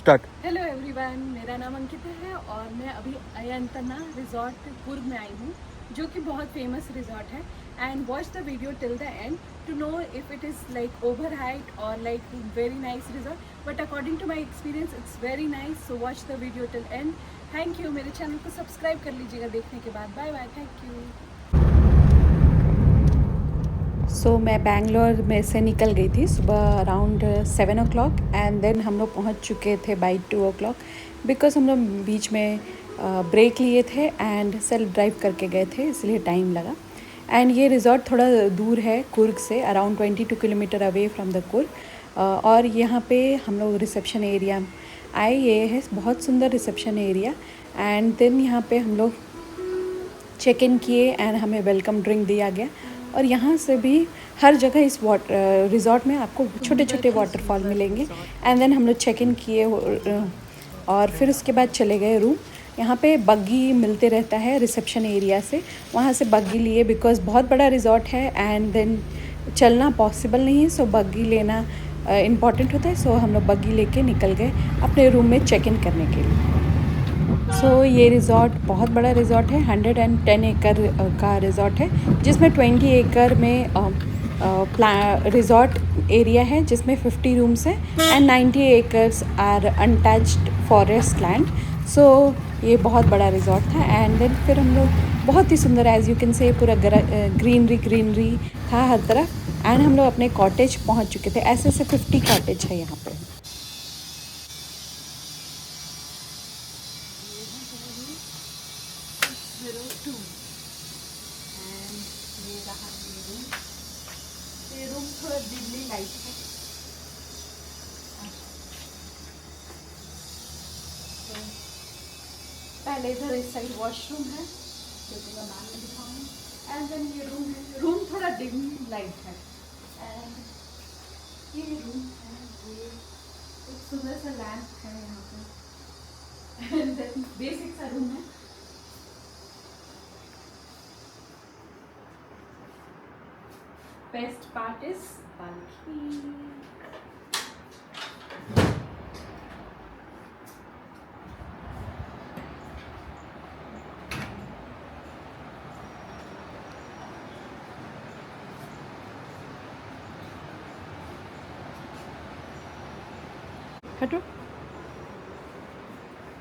Start. Hello everyone, मेरा नाम अंकिता है और मैं अभी अयंतना रिजॉर्ट कुर्ग में आई हूँ, जो कि बहुत फेमस रिजॉर्ट है। And watch the video till the end to know if it is like over hyped और like very nice resort, but according to my experience it's very nice. So watch the video till end. Thank you. मेरे channel को subscribe कर लीजिएगा देखने के बाद। Bye bye, thank you. मैं बैंगलोर में से निकल गई थी सुबह अराउंड 7 o'clock एंड देन हम लोग पहुंच चुके थे बाई 2 o'clock, बिकॉज हम लोग बीच में ब्रेक लिए थे एंड सेल्फ ड्राइव करके गए थे, इसलिए टाइम लगा। एंड ये रिज़ॉर्ट थोड़ा दूर है कुर्ग से, around 22 kilometre away from the Coorg. और यहाँ पे हम लोग रिसेप्शन एरिया आए। ये है बहुत सुंदर रिसेप्शन एरिया। एंड देन यहाँ पे हम लोग चेक इन किए एंड हमें वेलकम ड्रिंक दिया गया। और यहाँ से भी हर जगह इस रिज़ॉर्ट में आपको छोटे छोटे वाटरफॉल मिलेंगे। एंड देन हम लोग चेक इन किए और फिर उसके बाद चले गए रूम। यहाँ पे बग्गी मिलते रहता है रिसेप्शन एरिया से, वहाँ से बग्गी लिए, बिकॉज़ बहुत बड़ा रिज़ॉर्ट है एंड देन चलना पॉसिबल नहीं है। सो बग्गी लेना इम्पॉर्टेंट होता है। सो हम लोग बग्गी लेके निकल गए अपने रूम में चेक इन करने के लिए। ये रिज़ॉर्ट बहुत बड़ा रिज़ॉर्ट है, 110 एकड़ का रिज़ॉर्ट है, जिसमें 20 एकड़ में रिज़ॉर्ट एरिया है, जिसमें 50 रूम्स हैं and 90 acres are untouched forest land. ये बहुत बड़ा रिज़ॉर्ट था। एंड देन फिर हम लोग बहुत ही सुंदर, एज़ यू कैन से, पूरा ग्रीनरी था हर तरफ। एंड हम लोग अपने कॉटेज पहुंच चुके थे। ऐसे 50 कॉटेज है यहाँ पे। ये रूम थोड़ा डिमली लाइट है। तो पहले इधर इस साइड वॉशरूम है, जो कि मैं बाद में दिखाऊंगी। एंड देन ये रूम है। रूम थोड़ा डिम लाइट है। एंड ये रूम है। ये एक सुंदर सा लैंप है यहाँ पे। एंड देन बेसिक सा रूम है। Best part is balcony. हटो।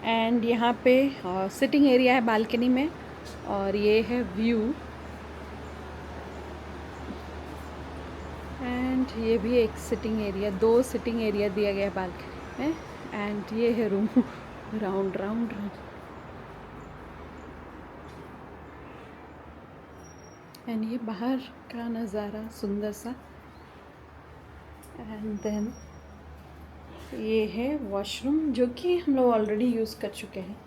एंड यहाँ पे सिटिंग एरिया है बालकनी में, और ये है व्यू। एंड ये भी एक सिटिंग एरिया, 2 सिटिंग एरिया दिया गया है बालकनी में। एंड ये है रूम। Round round. एंड ये बाहर का नज़ारा सुंदर सा। एंड देन ये है वॉशरूम, जो कि हम लोग ऑलरेडी यूज़ कर चुके हैं।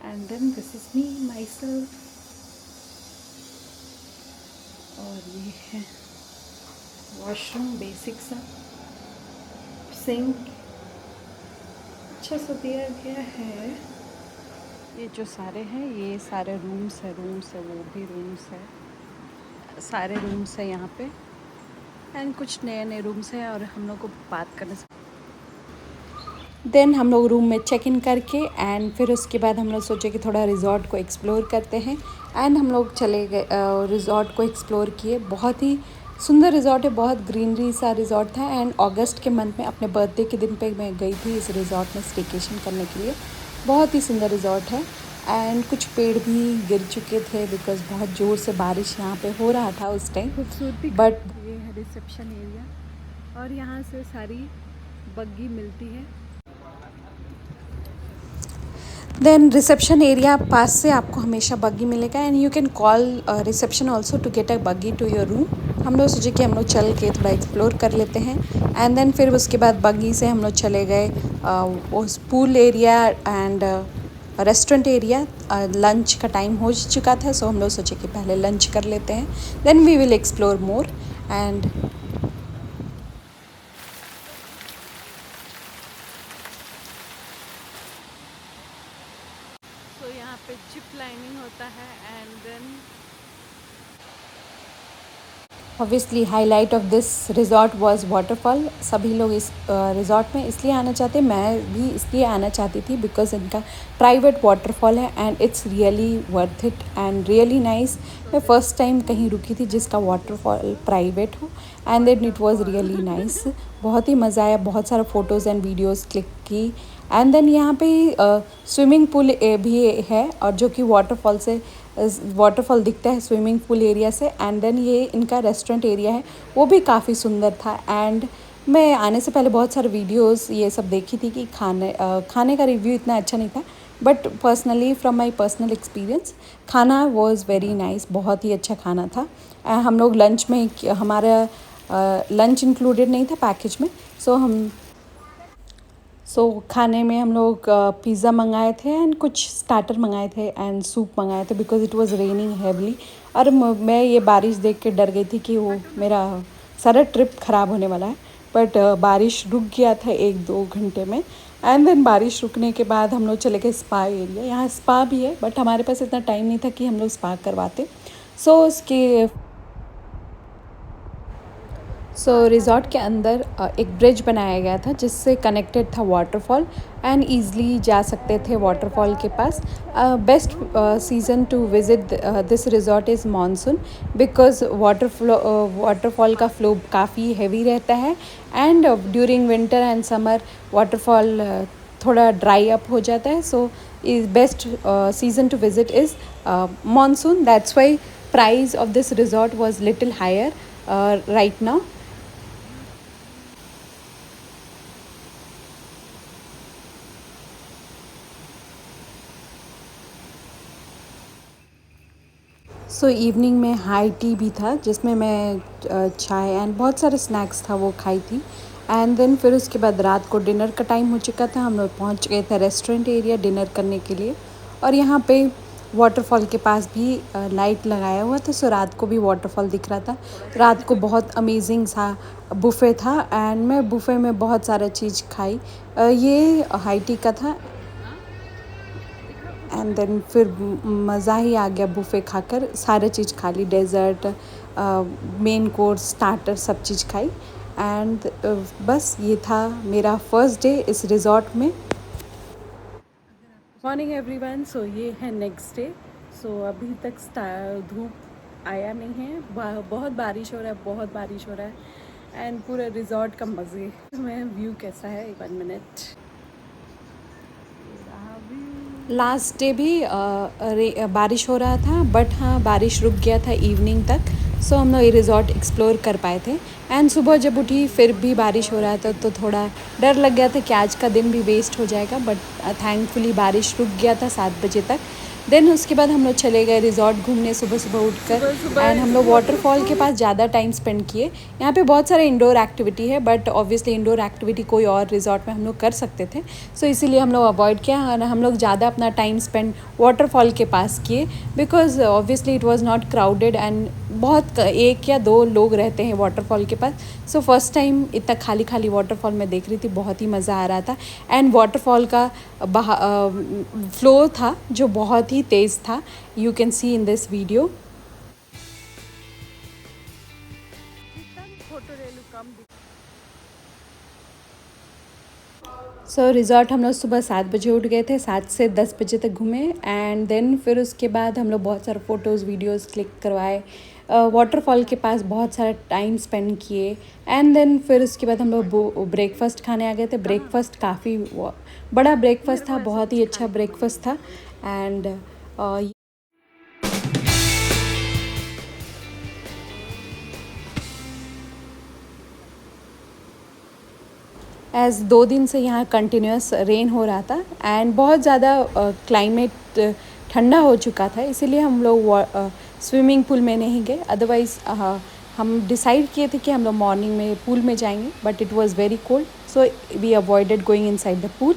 And then this is me myself. और ये है वॉशरूम, बेसिक सा सिंक अच्छा सा दिया गया है। ये जो सारे हैं, ये सारे रूम्स है, वो भी रूम्स है, सारे रूम्स है यहाँ पे। एंड कुछ नए नए रूम्स हैं और हम लोग को बात करने से देन हम लोग रूम में चेक इन करके एंड फिर उसके बाद हम लोग सोचे कि थोड़ा रिज़ॉर्ट को एक्सप्लोर करते हैं। एंड हम लोग चले गए, रिज़ॉर्ट को एक्सप्लोर किए। बहुत ही सुंदर रिज़ॉर्ट है, बहुत ग्रीनरी सा रिज़ॉर्ट था। एंड अगस्त के मंथ में अपने बर्थडे के दिन पे मैं गई थी इस रिज़ॉर्ट में स्टेकेशन करने के लिए। बहुत ही सुंदर रिज़ॉर्ट है। एंड कुछ पेड़ भी गिर चुके थे, बिकॉज बहुत ज़ोर से बारिश यहाँ पे हो रहा था उस टाइम। खूबसूरती बट ये है रिसेप्शन एरिया, और यहाँ से सारी बग्गी मिलती है। देन रिसेप्शन एरिया पास से आपको हमेशा बग्गी मिलेगा। And you can call reception also to get a buggy to your room. हम लोग सोचे कि हम लोग चल के थोड़ा एक्सप्लोर कर लेते हैं। एंड देन फिर उसके बाद बग्गी से हम लोग चले गए उस pool area and restaurant area. Lunch का टाइम हो चुका था, सो हम लोग सोचे कि पहले लंच कर लेते हैं, then we will explore more. And यहाँ पे जिप लाइनिंग होता है। And then obviously highlight of this resort was waterfall. सभी लोग इस रिज़ॉर्ट में इसलिए आना चाहते, मैं भी इसलिए आना चाहती थी बिकॉज इनका प्राइवेट वाटरफॉल है and it's really worth it and really nice. मैं फ़र्स्ट टाइम कहीं रुकी थी जिसका वाटरफॉल प्राइवेट हो and then it was really nice. बहुत ही मज़ा आया, बहुत सारा फ़ोटोज़ एंड वीडियोज़ क्लिक की एंड देन यहाँ पे स्विमिंग पूल भी है और जो कि वाटरफॉल दिखता है स्विमिंग पूल एरिया से एंड देन ये इनका रेस्टोरेंट एरिया है वो भी काफ़ी सुंदर था। एंड मैं आने से पहले बहुत सारे वीडियोस ये सब देखी थी कि खाने का रिव्यू इतना अच्छा नहीं था, but personally from my personal experience खाना वाज वेरी नाइस, बहुत ही अच्छा खाना था। हम लोग लंच में हमारा लंच इंक्लूडेड नहीं था पैकेज में, सो खाने में हम लोग पिज़्ज़ा मंगाए थे एंड कुछ स्टार्टर मंगाए थे एंड सूप मंगाए थे because it was raining heavily. और मैं ये बारिश देख के डर गई थी कि वो मेरा सारा ट्रिप ख़राब होने वाला है, बट बारिश रुक गया था 1-2 घंटे में एंड देन बारिश रुकने के बाद हम लोग चले गए स्पा एरिया। यहाँ स्पा भी है बट हमारे पास इतना टाइम नहीं था कि हम लोग स्पा करवाते। सो उसके रिज़ॉर्ट के अंदर एक ब्रिज बनाया गया था जिससे कनेक्टेड था वाटरफॉल एंड ईज़िली जा सकते थे वाटरफॉल के पास। Best season to visit this resort is monsoon because waterfall का फ्लो काफ़ी हैवी रहता है and during winter and summer waterfall थोड़ा ड्राई अप हो जाता है। So is best season to visit is monsoon, that's why price of this resort was little higher right now. So evening में high tea भी था जिसमें मैं चाय एंड बहुत सारे स्नैक्स था वो खाई थी एंड देन फिर उसके बाद रात को डिनर का टाइम हो चुका था। हम लोग पहुंच गए थे रेस्टोरेंट एरिया डिनर करने के लिए और यहाँ पे वाटरफॉल के पास भी लाइट लगाया हुआ था, सो रात को भी वाटरफॉल दिख रहा था। रात को बहुत अमेजिंग सा बुफ़े था एंड मैं बुफ़े में बहुत सारा चीज़ खाई। ये हाई टी का था एंड देन फिर मज़ा ही आ गया बुफ़े खाकर, सारे चीज़ खा ली, डेज़र्ट मेन कोर्स स्टार्टर सब चीज़ खाई एंड बस ये था मेरा फर्स्ट डे इस रिज़ॉर्ट में। मॉर्निंग एवरीवन, सो ये है नेक्स्ट डे। सो अभी तक धूप आया नहीं है, बहुत बारिश हो रहा है, बहुत बारिश हो रहा है एंड पूरा रिज़ॉर्ट का मज़े में व्यू कैसा है 1 मिनट। लास्ट डे भी बारिश हो रहा था बट हाँ बारिश रुक गया था इवनिंग तक, सो हम लोग ये रिज़ॉर्ट एक्सप्लोर कर पाए थे एंड सुबह जब उठी फिर भी बारिश हो रहा था तो थोड़ा डर लग गया था कि आज का दिन भी वेस्ट हो जाएगा, बट थैंकफुली बारिश रुक गया था 7 बजे तक। देन उसके बाद हम लोग चले गए रिज़ॉर्ट घूमने सुबह सुबह उठकर एंड हम लोग वाटरफॉल के पास ज़्यादा टाइम स्पेंड किए। यहाँ पे बहुत सारे इंडोर एक्टिविटी है बट ऑब्वियसली इंडोर एक्टिविटी कोई और रिज़ॉर्ट में हम लोग कर सकते थे, सो इसीलिए हम लोग अवॉइड किया और हम लोग ज़्यादा अपना टाइम स्पेंड वाटरफॉल के पास किए because obviously it was not crowded and बहुत 1 या 2 लोग रहते हैं वाटरफॉल के पास। सो फर्स्ट टाइम इतना खाली खाली वाटरफॉल मैं देख रही थी, बहुत ही मज़ा आ रहा था एंड वाटरफॉल का फ्लो था जो बहुत ही तेज़ था, you can see in this video. So resort हम लोग सुबह 7 बजे उठ गए थे, 7 से 10 बजे तक घूमे एंड देन फिर उसके बाद हम लोग बहुत सारे फ़ोटोज़ वीडियोज़ क्लिक करवाए, वाटरफॉल के पास बहुत सारा टाइम स्पेंड किए एंड देन फिर उसके बाद हम लोग ब्रेकफास्ट खाने आ गए थे। ब्रेकफास्ट काफ़ी बड़ा ब्रेकफास्ट था, बहुत ही अच्छा ब्रेकफास्ट था एंड एज़ 2 दिन से यहाँ कंटिन्यूस रेन हो रहा था एंड बहुत ज़्यादा क्लाइमेट ठंडा हो चुका था, इसीलिए हम लोग स्विमिंग पूल में नहीं गए। अदरवाइज़ हम डिसाइड किए थे कि हम लोग मॉर्निंग में पूल में जाएंगे but it was very cold, so we avoided going inside the pool.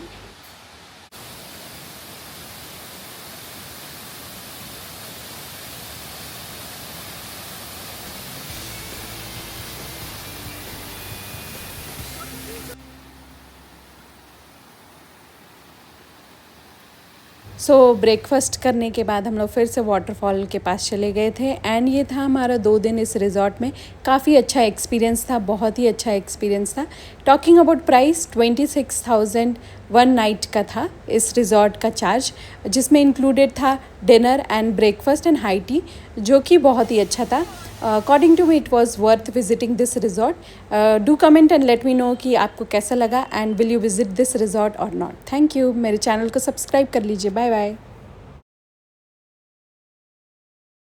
So breakfast करने के बाद हम लोग फिर से वाटरफॉल के पास चले गए थे एंड ये था हमारा 2 दिन इस रिज़ॉर्ट में। काफ़ी अच्छा एक्सपीरियंस था, बहुत ही अच्छा एक्सपीरियंस था। टॉकिंग अबाउट प्राइस 26,000 1 नाइट का था इस रिज़ॉर्ट का चार्ज, जिसमें इंक्लूडेड था dinner and breakfast and high tea, जो कि बहुत ही अच्छा था। According to me it was worth visiting this resort. Do comment and let me know कि आपको कैसा लगा and will you visit this resort और नॉट। Thank you. मेरे चैनल को सब्सक्राइब कर लीजिए। Bye bye.